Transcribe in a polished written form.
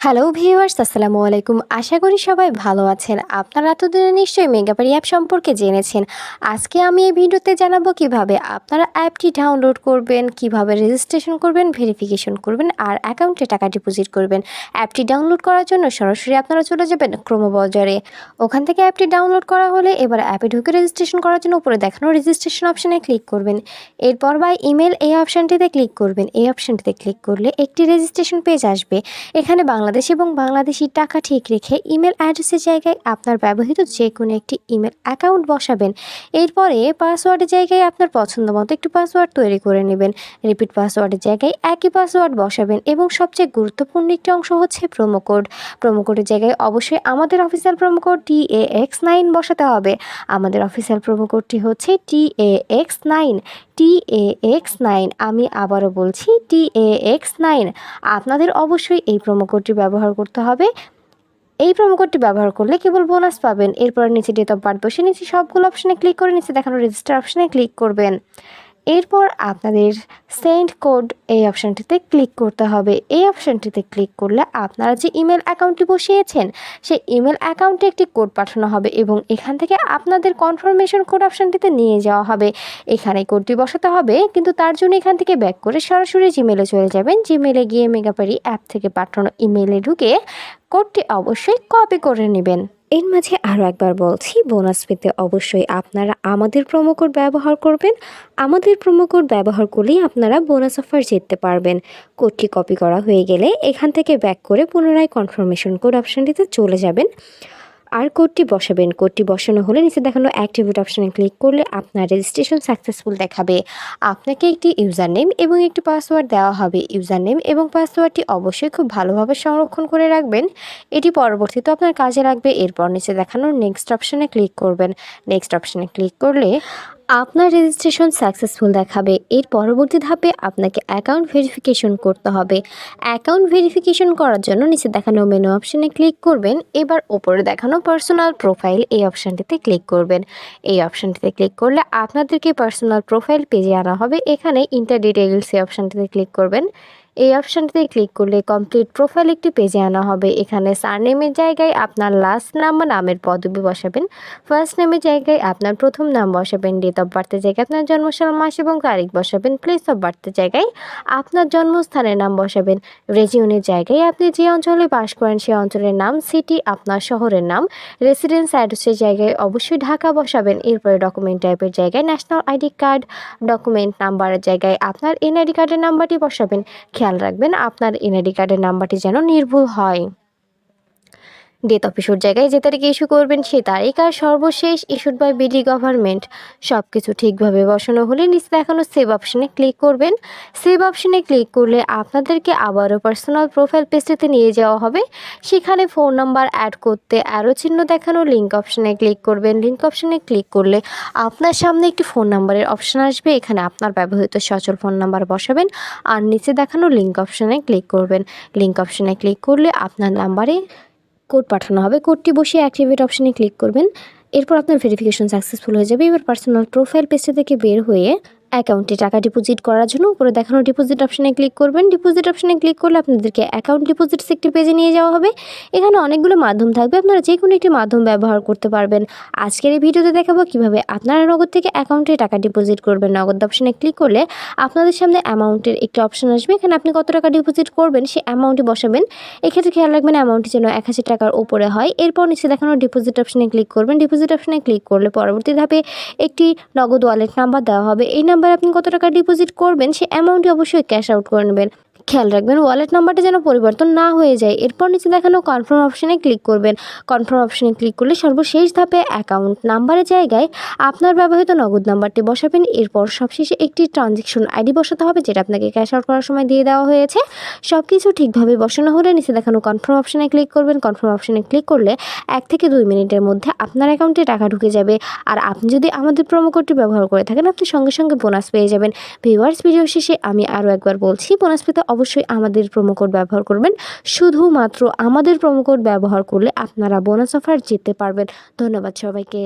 Hello viewers, আসসালামু আলাইকুম। আশা করি সবাই ভালো আছেন। আপনারা এতদিনে নিশ্চয়ই মেগাবাড়ি অ্যাপ সম্পর্কে জেনেছেন। আজকে আমি এই ভিডিওতে জানাবো কিভাবে আপনারা অ্যাপটি ডাউনলোড করবেন, কিভাবে রেজিস্ট্রেশন করবেন, ভেরিফিকেশন করবেন আর অ্যাকাউন্টে টাকা ডিপোজিট করবেন। অ্যাপটি ডাউনলোড করার জন্য সরাসরি আপনারা চলে যাবেন ক্রোম ব্রাউজারে। ওখান থেকে অ্যাপটি ডাউনলোড করা হলে এবার অ্যাপে ঢুকে রেজিস্ট্রেশন করার জন্য উপরে দেখানো রেজিস্ট্রেশন অপশানে ক্লিক করবেন। এরপর বাই ইমেল এই অপশানটিতে ক্লিক করবেন। এই অপশানটিতে ক্লিক করলে একটি রেজিস্ট্রেশন পেজ আসবে। এখানে বাংলাদেশ এবং বাংলাদেশি টাকা ঠিক রেখে ইমেল অ্যাড্রেসের জায়গায় আপনার ব্যবহৃত যে কোনো একটি ইমেল অ্যাকাউন্ট বসাবেন। এরপরে পাসওয়ার্ডের জায়গায় আপনার পছন্দ মতো একটি পাসওয়ার্ড তৈরি করে নেবেন। রিপিট পাসওয়ার্ডের জায়গায় একই পাসওয়ার্ড বসাবেন এবং সবচেয়ে গুরুত্বপূর্ণ একটি অংশ হচ্ছে প্রোমো কোড। প্রোমো কোডের জায়গায় অবশ্যই আমাদের অফিসিয়াল প্রোমো কোড TAX9 বসাতে হবে। আমাদের অফিসিয়াল প্রোমো কোডটি হচ্ছে TAX9। TAX9, আমি আবারও বলছি TAX9। আপনাদের অবশ্যই এই প্রোমো কোডটি ব্যবহার করতে হবে। এই প্রোমো কোডটি ব্যবহার করলে কেবল বোনাস পাবেন। এরপর নিচে ডেট অফ বার্থ বসে নিচে সবগুলো অপশানে ক্লিক করে নিচে দেখানো রেজিস্টার অপশানে ক্লিক করবেন। এরপর আপনাদের সেন্ড কোড এই অপশানটিতে ক্লিক করতে হবে। এই অপশানটিতে ক্লিক করলে আপনারা যে ইমেল অ্যাকাউন্টটি বসিয়েছেন সেই ইমেল অ্যাকাউন্টে একটি কোড পাঠানো হবে এবং এখান থেকে আপনাদের কনফার্মেশন কোড অপশানটিতে নিয়ে যাওয়া হবে। এখানে কোডটি বসাতে হবে, কিন্তু তার জন্য এখান থেকে ব্যাক করে সরাসরি জিমেলে চলে যাবেন। জিমেলে গিয়ে মেগাবাড়ি অ্যাপ থেকে পাঠানো ইমেলে ঢুকে কোডটি অবশ্যই কপি করে নেবেন। এর মাঝে আরও একবার বলছি, বোনাস পেতে অবশ্যই আপনারা আমাদের প্রোমো কোড ব্যবহার করবেন। আমাদের প্রোমো কোড ব্যবহার করলেই আপনারা বোনাস অফার জিততে পারবেন। কোডটি কপি করা হয়ে গেলে এখান থেকে ব্যাক করে পুনরায় কনফার্মেশন কোড অপশানটিতে চলে যাবেন আর কোডটি বসাবেন। কোডটি বসানো হলে নিচে দেখানো অ্যাক্টিভেট অপশানে ক্লিক করলে আপনার রেজিস্ট্রেশন সাকসেসফুল দেখাবে। আপনাকে একটি ইউজার নেম এবং একটি পাসওয়ার্ড দেওয়া হবে। ইউজার নেম এবং পাসওয়ার্ডটি অবশ্যই খুব ভালোভাবে সংরক্ষণ করে রাখবেন, এটি পরবর্তীতে আপনার কাজে লাগবে। এরপর নিচে দেখানো নেক্সট অপশানে ক্লিক করবেন। নেক্সট অপশানে ক্লিক করলে আপনার রেজিস্ট্রেশন সাকসেসফুল দেখাবে। এর পরবর্তী ধাপে আপনাকে অ্যাকাউন্ট ভেরিফিকেশন করতে হবে। অ্যাকাউন্ট ভেরিফিকেশন করার জন্য নিচে দেখানো মেনু অপশানে ক্লিক করবেন। এবার ওপরে দেখানো পার্সোনাল প্রোফাইল এই অপশানটিতে ক্লিক করবেন। এই অপশানটিতে ক্লিক করলে আপনাদেরকে পার্সোনাল প্রোফাইল পেজে আনা হবে। এখানে ইন্টার ডিটেইলস এই অপশানটিতে ক্লিক করবেন। এই অপশানটিতে ক্লিক করলে কমপ্লিট প্রোফাইল একটি পেজে আনা হবে। এখানে সারনেমের জায়গায় আপনার লাস্ট নাম বা নামের পদবি বসাবেন। ফার্স্ট নেমের জায়গায় আপনার প্রথম নাম বসাবেন। ডেট অফ বার্থের জায়গায় আপনার জন্মসাল, মাস এবং তারিখ বসাবেন। প্লেস অফ বার্থের জায়গায় আপনার জন্মস্থানের নাম বসাবেন। রেজিওনের জায়গায় আপনি যে অঞ্চলে বাস করেন সেই অঞ্চলের নাম, সিটি আপনার শহরের নাম। রেসিডেন্স অ্যাড্রেসের জায়গায় অবশ্যই ঢাকা বসাবেন। এরপরে ডকুমেন্ট টাইপের জায়গায় ন্যাশনাল আইডি কার্ড। ডকুমেন্ট নাম্বারের জায়গায় আপনার এনআইডি কার্ডের নাম্বারটি বসাবেন। খেয়াল রাখবেন আপনার এনআইডি কার্ডের নাম্বারটি যেন নির্ভুল হয়। ডেট অফ ইস্যুর জায়গায় যে তারিখে ইস্যু করবেন সেই তারিখ আর সর্বশেষ ইস্যুড বাই বিডি গভর্নমেন্ট। সব কিছু ঠিকভাবে বসানো হলে নিচে দেখানো সেভ অপশানে ক্লিক করবেন। সেভ অপশানে ক্লিক করলে আপনাদেরকে আবারও পার্সোনাল প্রোফাইল পেজটিতে নিয়ে যাওয়া হবে। সেখানে ফোন নাম্বার অ্যাড করতে অ্যারো চিহ্ন দেখানো লিঙ্ক অপশানে ক্লিক করবেন। লিঙ্ক অপশানে ক্লিক করলে আপনার সামনে একটি ফোন নাম্বারের অপশান আসবে। এখানে আপনার ব্যবহৃত সচল ফোন নাম্বার বসাবেন আর নিচে দেখানো লিঙ্ক অপশানে ক্লিক করবেন। লিঙ্ক অপশানে ক্লিক করলে আপনার নাম্বারে কোড পাঠানো হবে। কোডটি বসিয়ে অ্যাক্টিভেট অপশানে ক্লিক করবেন। এরপর আপনার ভেরিফিকেশন সাকসেসফুল হয়ে যাবে। এবার পার্সোনাল প্রোফাইল পেজটা থেকে বের হয়ে অ্যাকাউন্টে টাকা ডিপোজিট করার জন্য উপরে দেখানো ডিপোজিট অপশানে ক্লিক করবেন। ডিপোজিট অপশানে ক্লিক করলে আপনাদেরকে অ্যাকাউন্ট ডিপোজিটস একটি পেজে নিয়ে যাওয়া হবে। এখানে অনেকগুলো মাধ্যম থাকবে, আপনারা যে কোনো একটি মাধ্যম ব্যবহার করতে পারবেন। আজকের এই ভিডিওতে দেখাবো কিভাবে আপনারা নগদ থেকে অ্যাকাউন্টে টাকা ডিপোজিট করবেন। নগদ অপশানে ক্লিক করলে আপনাদের সামনে অ্যামাউন্টের একটি অপশান আসবে। এখানে আপনি কত টাকা ডিপোজিট করবেন সেই অ্যামাউন্টটি বসাবেন। এক্ষেত্রে খেয়াল রাখবেন অ্যামাউন্টটি যেন 1000 টাকার উপরে হয়। এরপর নিচে দেখানো ডিপোজিট অপশানে ক্লিক করবেন। ডিপোজিট অপশানে ক্লিক করলে পরবর্তী ধাপে একটি নগদ ওয়ালেট নাম্বার দেওয়া হবে। এই নাম্বারে আপনি কত টাকা ডিপোজিট করবেন সেই অ্যামাউন্টটি অবশ্যই ক্যাশ আউট করে নেবেন। খেয়াল রাখবেন ওয়ালেট নাম্বারটা যেন পরিবর্তন না হয়ে যায়। এরপর নিচে দেখানো কনফার্ম অপশানে ক্লিক করবেন। কনফার্ম অপশানে ক্লিক করলে সর্বশেষ ধাপে অ্যাকাউন্ট নাম্বারের জায়গায় আপনার ব্যবহৃত নগদ নাম্বারটি বসাবেন। এরপর সবশেষে একটি ট্রানজ্যাকশন আইডি বসাতে হবে যেটা আপনাকে ক্যাশ আউট করার সময় দিয়ে দেওয়া হয়েছে। সব কিছু ঠিকভাবে বসানো হলে নিচে দেখানো কনফার্ম অপশানে ক্লিক করবেন। কনফার্ম অপশানে ক্লিক করলে 1 থেকে 2 মিনিটের মধ্যে আপনার অ্যাকাউন্টে টাকা ঢুকে যাবে। আর আপনি যদি আমাদের প্রোমো কোডটি ব্যবহার করে থাকেন আপনি সঙ্গে সঙ্গে বোনাস পেয়ে যাবেন। ভিউয়ার্স, ভিডিও শেষে আমি আরও একবার বলছি, বোনাস পেতে অবশ্যই আমাদের প্রোমো কোড ব্যবহার করবেন। শুধুমাত্র আমাদের প্রোমো কোড ব্যবহার করলে আপনারা বোনাস অফার জিততে পারবেন। ধন্যবাদ সবাইকে।